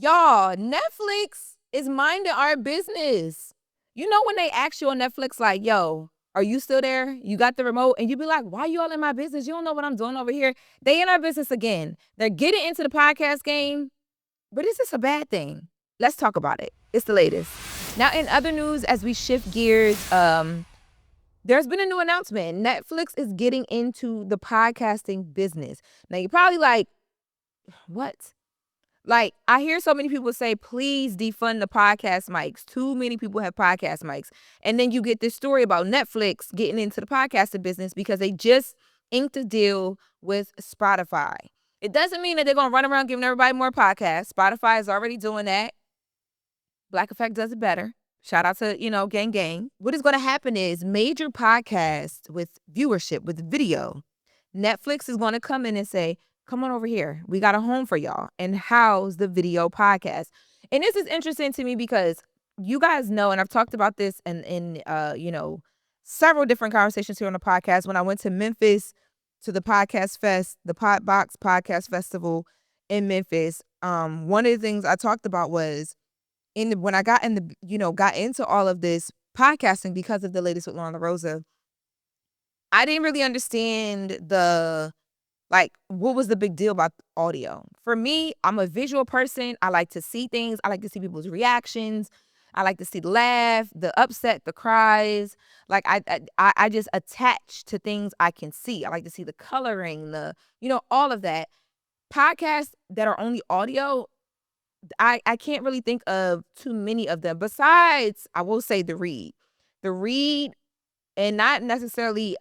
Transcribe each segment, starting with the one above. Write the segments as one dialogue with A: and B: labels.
A: Y'all, Netflix is minding our business. You know when they ask you on Netflix, like, yo, are you still there? You got the remote? And you be like, why you all in my business? You don't know what I'm doing over here. They in our business again. They're getting into the podcast game, but is this a bad thing? Let's talk about it. It's the latest. Now, in other news, as we shift gears, there's been a new announcement. Netflix is getting into the podcasting business. Now, you're probably like, what? Like, I hear so many people say, please defund the podcast mics. Too many people have podcast mics. And then you get this story about Netflix getting into the podcasting business because they just inked a deal with Spotify. It doesn't mean that they're going to run around giving everybody more podcasts. Spotify is already doing that. Black Effect does it better. Shout out to, gang gang. What is going to happen is major podcasts with viewership, with video, Netflix is going to come in and say, come on over here. We got a home for y'all and house the video podcast. And this is interesting to me because you guys know, and I've talked about this in several different conversations here on the podcast. When I went to Memphis to the podcast fest, the Podbox Podcast Festival in Memphis, one of the things I talked about was when I got into all of this podcasting because of the latest with LoRosa, I didn't really understand what was the big deal about audio? For me, I'm a visual person. I like to see things. I like to see people's reactions. I like to see the laugh, the upset, the cries. Like I just attach to things I can see. I like to see the coloring, all of that. Podcasts that are only audio, I can't really think of too many of them. Besides, I will say the Read. The Read, and not necessarily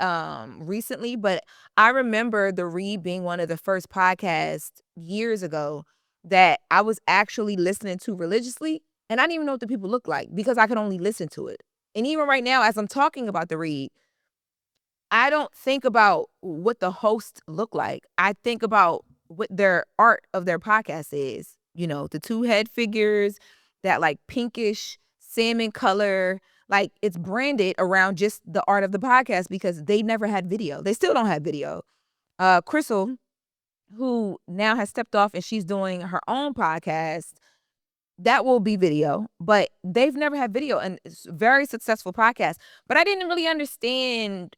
A: recently, but I remember the Read being one of the first podcasts years ago that I was actually listening to religiously, and I didn't even know what the people looked like because I could only listen to it. And even right now, as I'm talking about the Read, I don't think about what the hosts look like. I think about what their art of their podcast is. The two head figures, that like pinkish salmon color, like it's branded around just the art of the podcast because they never had video. They still don't have video. Crystal, who now has stepped off and she's doing her own podcast, that will be video, but they've never had video, and it's a very successful podcast. But I didn't really understand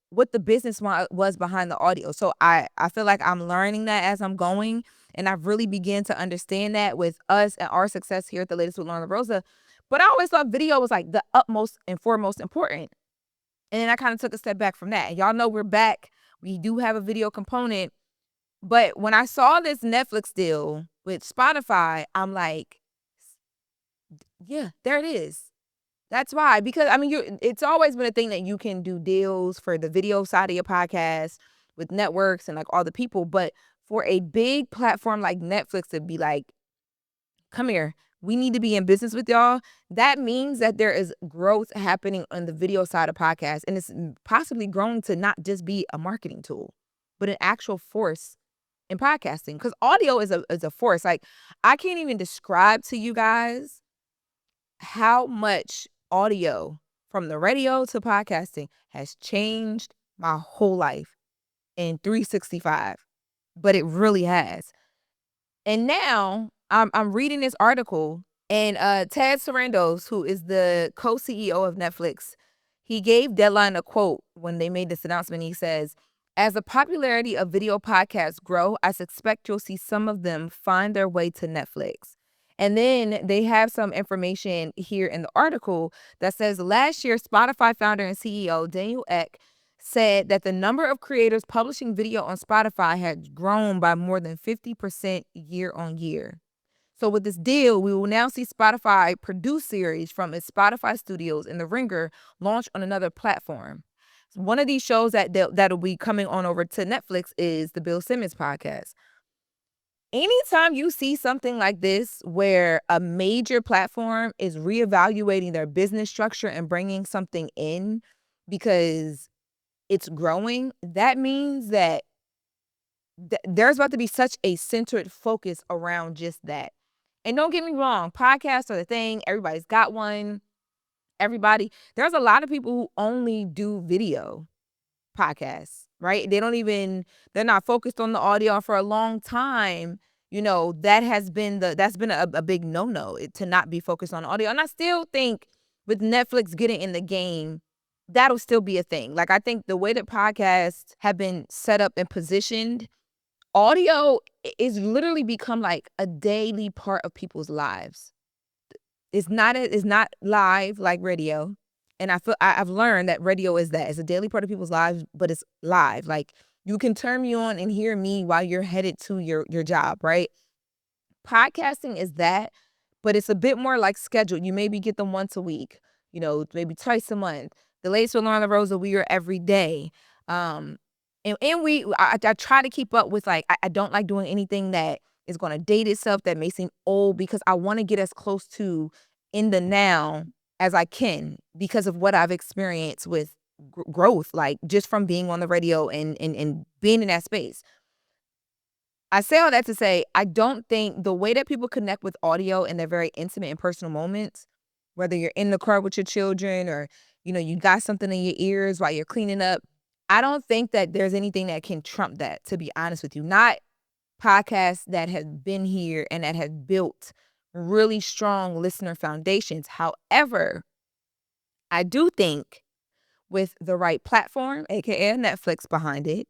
A: what the business was behind the audio. So I feel like I'm learning that as I'm going, and I've really began to understand that with us and our success here at the latest with LoRosa. But I always thought video was like the utmost and foremost important. And then I kind of took a step back from that. And y'all know we're back. We do have a video component. But when I saw this Netflix deal with Spotify, I'm like, yeah, there it is. That's why, because it's always been a thing that you can do deals for the video side of your podcast with networks and like all the people. But for a big platform like Netflix to be like, come here, we need to be in business with y'all. That means that there is growth happening on the video side of podcasts. And it's possibly growing to not just be a marketing tool, but an actual force in podcasting. Because audio is a force. Like, I can't even describe to you guys how much audio from the radio to podcasting has changed my whole life in 365, but it really has. And now I'm reading this article, and Ted Sarandos, who is the co-CEO of Netflix, he gave Deadline a quote when they made this announcement. He says, as the popularity of video podcasts grow, I suspect you'll see some of them find their way to Netflix. And then they have some information here in the article that says last year, Spotify founder and CEO Daniel Ek said that the number of creators publishing video on Spotify had grown by more than 50% year on year. So with this deal, we will now see Spotify produce series from its Spotify studios in The Ringer launch on another platform. One of these shows that'll be coming on over to Netflix is the Bill Simmons podcast. Anytime you see something like this where a major platform is reevaluating their business structure and bringing something in because it's growing, that means that there's about to be such a centered focus around just that. And don't get me wrong, podcasts are the thing. Everybody's got one. There's a lot of people who only do video podcasts, right? They're not focused on the audio for a long time. that's been a big no-no to not be focused on audio. And I still think with Netflix getting in the game, that'll still be a thing. Like, I think the way that podcasts have been set up and positioned, audio is literally become like a daily part of people's lives. It's not live like radio. And I've learned that radio is that. It's a daily part of people's lives, but it's live. Like, you can turn me on and hear me while you're headed to your job, right? Podcasting is that, but it's a bit more like scheduled. You maybe get them once a week, maybe twice a month. The latest with Loren LoRosa, we are every day. I try to keep up with, like, I don't like doing anything that is going to date itself, that may seem old, because I want to get as close to in the now as I can because of what I've experienced with growth, like just from being on the radio and being in that space. I say all that to say, I don't think the way that people connect with audio in their very intimate and personal moments, whether you're in the car with your children or, you got something in your ears while you're cleaning up, I don't think that there's anything that can trump that, to be honest with you. Not podcasts that have been here and that have built really strong listener foundations. However, I do think with the right platform, aka Netflix, behind it,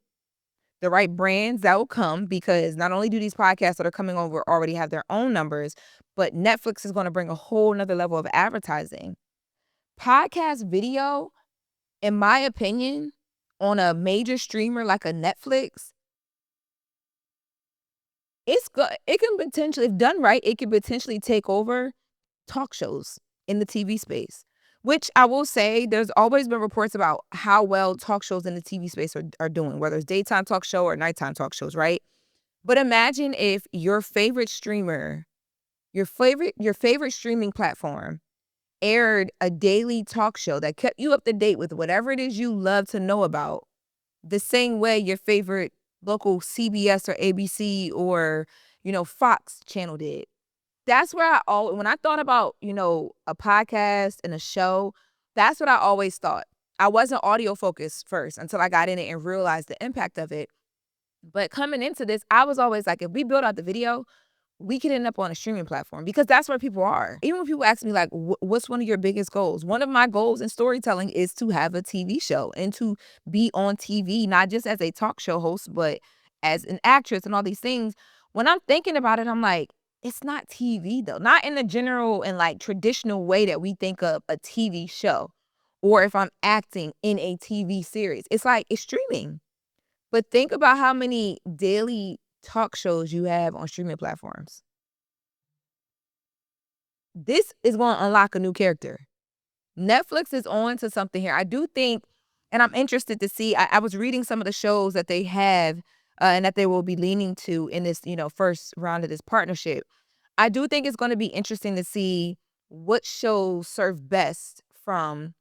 A: the right brands that will come, because not only do these podcasts that are coming over already have their own numbers, but Netflix is going to bring a whole nother level of advertising. Podcast video, in my opinion, on a major streamer like a Netflix, it's good. It can potentially, if done right, it can potentially take over talk shows in the TV space. Which I will say, there's always been reports about how well talk shows in the TV space are doing, whether it's daytime talk show or nighttime talk shows, right? But imagine if your favorite streamer, your favorite streaming platform aired a daily talk show that kept you up to date with whatever it is you love to know about, the same way your favorite local CBS or ABC or, Fox channel did. That's where when I thought about, a podcast and a show, that's what I always thought. I wasn't audio focused first until I got in it and realized the impact of it. But coming into this, I was always like, if we build out the video, we could end up on a streaming platform, because that's where people are. Even when people ask me, like, what's one of your biggest goals? One of my goals in storytelling is to have a TV show and to be on TV, not just as a talk show host, but as an actress and all these things. When I'm thinking about it, I'm like, it's not TV though. Not in the general and like traditional way that we think of a TV show, or if I'm acting in a TV series. It's like, it's streaming. But think about how many daily talk shows you have on streaming platforms. This is going to unlock a new character. Netflix is on to something here. I do think, and I'm interested to see, I was reading some of the shows that they have and that they will be leaning to in this, first round of this partnership. I do think it's going to be interesting to see what shows serve best from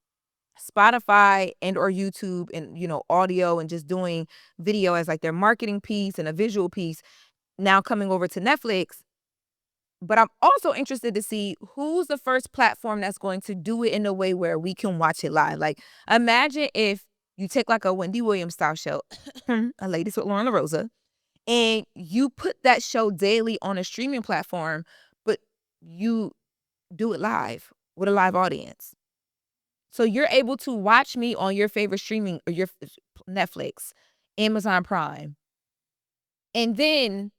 A: Spotify and or YouTube and, audio and just doing video as like their marketing piece and a visual piece, now coming over to Netflix. But I'm also interested to see who's the first platform that's going to do it in a way where we can watch it live. Like, imagine if you take like a Wendy Williams style show, a Ladies with Loren LoRosa, and you put that show daily on a streaming platform, but you do it live with a live audience. So you're able to watch me on your favorite streaming or your Netflix, Amazon Prime. And then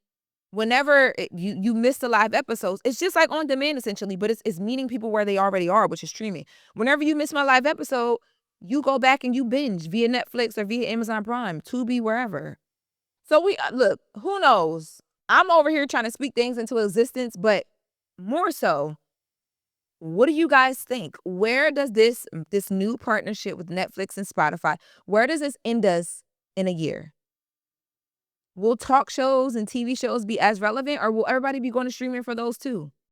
A: whenever you miss the live episodes, it's just like on demand essentially, but it's meeting people where they already are, which is streaming. Whenever you miss my live episode, you go back and you binge via Netflix or via Amazon Prime, Tubi, wherever. So look, who knows? I'm over here trying to speak things into existence, but more so, what do you guys think? Where does this new partnership with Netflix and Spotify, where does this end us in a year? Will talk shows and TV shows be as relevant, or will everybody be going to streaming for those too?